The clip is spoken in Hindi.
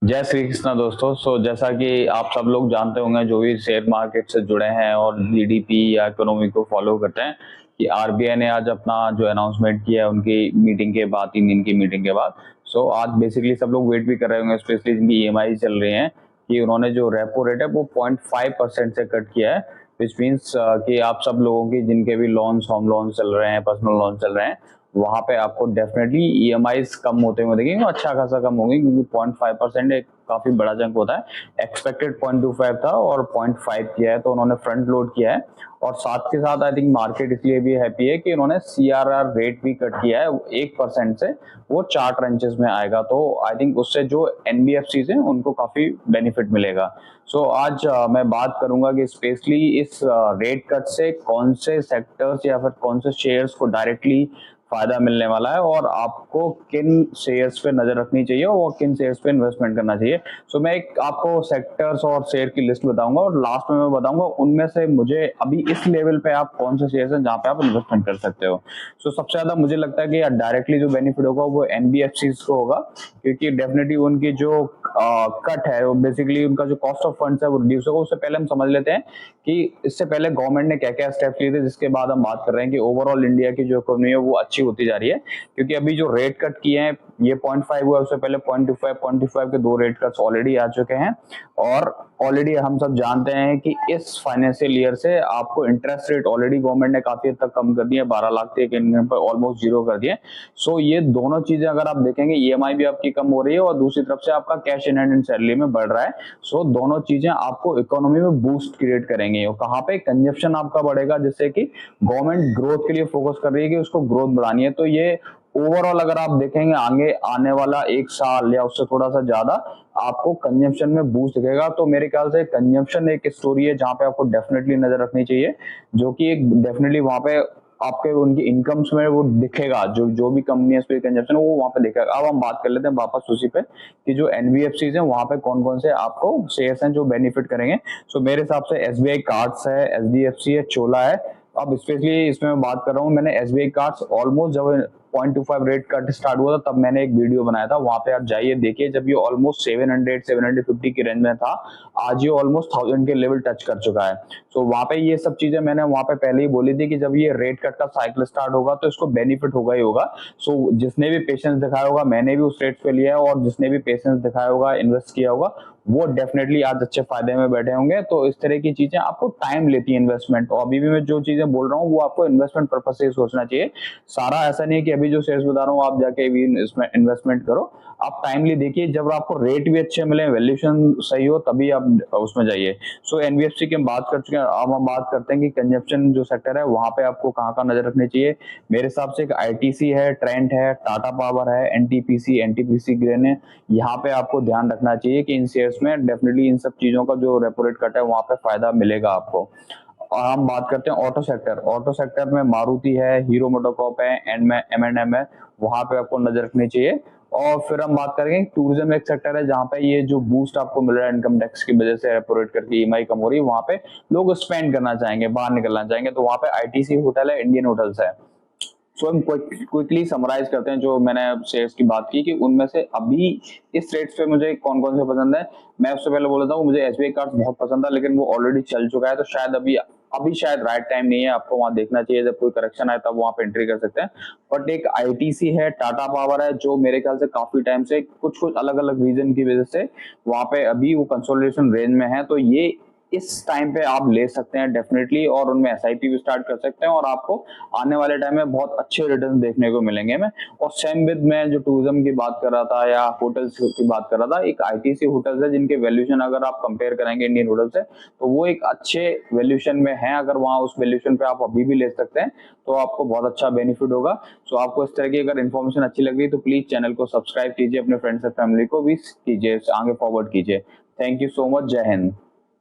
जय श्री कृष्णा दोस्तों। जैसा कि आप सब लोग जानते होंगे जो भी शेयर मार्केट से जुड़े हैं और जीडीपी या इकोनॉमी को फॉलो करते हैं कि आरबीआई ने आज अपना जो अनाउंसमेंट किया है उनकी मीटिंग के बाद, 3 दिन की मीटिंग के बाद। आज बेसिकली सब लोग वेट भी कर रहे होंगे, स्पेशली जिनकी ईएमआई चल रही हैं, कि उन्होंने जो रेपो रेट है वो 0.5% से कट किया है। विच मीन्स कि आप सब लोगों की जिनके भी लोन्स, होम लोन चल रहे हैं, पर्सनल लोन चल रहे हैं, वहां पे आपको डेफिनेटली ईएमआईज कम होते हुए देखेंगे, अच्छा खासा कम होंगे, क्योंकि 0.5% एक काफी बड़ा जंक होता है। एक्सपेक्टेड 0.25 था और 0.5 किया है, तो उन्होंने फ्रंट लोड किया है। और साथ के साथ आई थिंक मार्केट इसलिए भी हैप्पी है कि उन्होंने सीआरआर रेट भी कट किया है 1% से, वो 4 ट्रेंचेस में आएगा। तो आई थिंक उससे जो एनबीएफसी हैं उनको काफी बेनिफिट मिलेगा। आज मैं बात करूंगा कि स्पेशली इस रेट कट से कौन से सेक्टर्स या फिर कौन से शेयर्स को डायरेक्टली फायदा मिलने वाला है और आपको किन शेयर्स पे नजर रखनी चाहिए और किन शेयर्स पे इन्वेस्टमेंट करना चाहिए। मैं एक आपको सेक्टर्स और शेयर की लिस्ट बताऊंगा और लास्ट में मैं बताऊंगा उनमें से मुझे अभी इस लेवल पे आप कौन से शेयर्स हैं जहां पे आप इन्वेस्टमेंट कर सकते हो। सबसे ज्यादा मुझे लगता है कि डायरेक्टली जो बेनिफिट होगा वो एनबीएफसी को होगा, क्योंकि डेफिनेटली उनकी जो कट है वो बेसिकली उनका जो कॉस्ट ऑफ फंड्स है वो रिड्यूस होगा। उससे पहले हम समझ लेते हैं कि इससे पहले गवर्नमेंट ने क्या क्या स्टेप लिए थे, जिसके बाद हम बात कर रहे हैं कि ओवरऑल इंडिया की जो इकोनॉमी है वो अच्छी होती जा रही है। क्योंकि अभी जो रेट कट किए हैं, ये 0.5 हुआ, उससे पहले 0.25 के 2 रेट कट्स ऑलरेडी आ चुके हैं। और ऑलरेडी हम सब जानते हैं कि इस फाइनेंशियल ईयर से आपको इंटरेस्ट रेट ऑलरेडी गवर्नमेंट ने काफी हद तक कम कर दिए, 12 लाख के इनकम पर ऑलमोस्ट जीरो कर दिए। ये दोनों चीजें अगर आप देखेंगे, ईएमआई भी आपकी कम हो रही है और दूसरी तरफ से आपका कैश इन हैंड सैलरी में बढ़ रहा है। दोनों चीजें आपको इकोनॉमी में बूस्ट क्रिएट करेंगे। और कहाँ पे कंजप्शन आपका बढ़ेगा, जिससे कि गवर्नमेंट ग्रोथ के लिए फोकस कर रही है कि उसको ग्रोथ बढ़ानी है। तो ये ओवरऑल अगर आप देखेंगे आगे आने वाला 1 साल या उससे थोड़ा सा ज्यादा आपको कंजम्पशन में बूस्ट दिखेगा। तो मेरे ख्याल से कंजम्पशन एक स्टोरी है जहां पे आपको डेफिनेटली नजर रखनी चाहिए, जो कि एक डेफिनेटली वहां पे आपके उनकी इनकम्स में वो दिखेगा, जो जो भी कंपनी है कंजप्शन वो वहां पे दिखेगा। अब हम बात कर लेते हैं वापस उसी पे कि जो एनबीएफसी है वहां पे कौन कौन से आपको शेयर्स हैं जो बेनिफिट करेंगे। मेरे हिसाब से एसबीआई कार्ड्स है, एचडीएफसी है, चोला है। अब स्पेशली इसमें मैं बात कर रहा हूँ, मैंने एसबीआई कार्ड्स ऑलमोस्ट जब 0.25 रेट कट स्टार्ट हुआ था तब मैंने एक वीडियो बनाया था, वहां पे आप जाइए देखिए, जब ये ऑलमोस्ट 700-750 की रेंज में था, आज ये ऑलमोस्ट 1000 के लेवल टच कर चुका है। वहां पे ये सब चीजें मैंने वहां पे पहले ही बोली थी कि जब ये रेट कट का साइकिल स्टार्ट होगा तो इसको बेनिफिट होगा ही होगा। जिसने भी पेशेंस दिखाया होगा, मैंने भी उस रेट पे लिया है, और जिसने भी पेशेंस दिखाया होगा, इन्वेस्ट किया होगा, वो डेफिनेटली आज अच्छे फायदे में बैठे होंगे। तो इस तरह की चीजें आपको टाइम लेती है इन्वेस्टमेंट, और अभी भी मैं जो चीजें बोल रहा हूँ वो आपको इन्वेस्टमेंट पर्पज से सोचना चाहिए। सारा ऐसा नहीं है कि अभी जो शेयर्स बता रहा हूँ आप जाके भी इन्वेस्टमेंट करो। आप टाइमली देखिए, जब आपको रेट भी अच्छे मिले, वैल्यूएशन सही हो, तभी आप उसमें जाइए। एनबीएफसी की हम बात कर चुके हैं, अब हम बात करते हैं कि कंजप्शन जो सेक्टर है वहां पे आपको कहाँ का नजर रखनी चाहिए। मेरे हिसाब से एक आईटीसी है, ट्रेंट है, टाटा पावर है, एनटीपीसी, एनटीपीसी ग्रेन है। यहाँ पे आपको ध्यान रखना चाहिए कि इन शेयर्स में डेफिनेटली इन सब चीजों का जो रेपो रेट कट है वहां पे फायदा मिलेगा आपको। और हम बात करते हैं ऑटो सेक्टर। ऑटो सेक्टर में मारुति है, हीरो मोटोकॉर्प है, एम एंड एम है, वहां पे आपको नजर रखनी चाहिए। और फिर हम बात करेंगे टूरिज्म एक सेक्टर है जहां पे ये जो बूस्ट आपको मिल रहा है इनकम टैक्स की वजह से, रेपो रेट करके ईएमआई कम हो रही है, वहां पे लोग स्पेंड करना चाहेंगे, बाहर निकलना चाहेंगे, तो वहां पे आईटीसी होटल है, इंडियन होटल्स है। हम क्विकली समराइज करते हैं जो मैंने शेयर्स की बात की कि उनमें से अभी इस रेट्स पे मुझे कौन कौन से पसंद है। मैं उससे पहले बोल देता हूँ, मुझे एसबीआई कार्ड बहुत पसंद था, लेकिन वो ऑलरेडी चल चुका है, तो शायद अभी अभी शायद राइट टाइम नहीं है, आपको वहां देखना चाहिए, जब कोई करेक्शन आए तब वहां पे एंट्री कर सकते हैं। बट एक आईटीसी है, टाटा पावर है, जो मेरे ख्याल से काफी टाइम से कुछ कुछ अलग अलग रीजन की वजह से वहां पे अभी वो कंसोलिडेशन रेंज में है, तो ये इस टाइम पे आप ले सकते हैं डेफिनेटली, और उनमें एसआईपी भी स्टार्ट कर सकते हैं, और आपको आने वाले टाइम में बहुत अच्छे रिटर्न देखने को मिलेंगे। मैं और सेम विद मैं जो टूरिज्म की बात कर रहा था या होटल्स की बात कर रहा था, एक आईटीसी होटल्स है जिनके वैल्यूएशन अगर आप कंपेयर करेंगे इंडियन होटल से, तो वो एक अच्छे वैल्यूएशन में है। अगर वहां उस वैल्यूएशन पे आप अभी भी ले सकते हैं तो आपको बहुत अच्छा बेनिफिट होगा। आपको इस तरह की अगर इन्फॉर्मेशन अच्छी लग रही है तो प्लीज चैनल को सब्सक्राइब कीजिए, अपने फ्रेंड्स और फैमिली को भी कीजिए, आगे फॉरवर्ड कीजिए। Thank you so much. जय हिंद।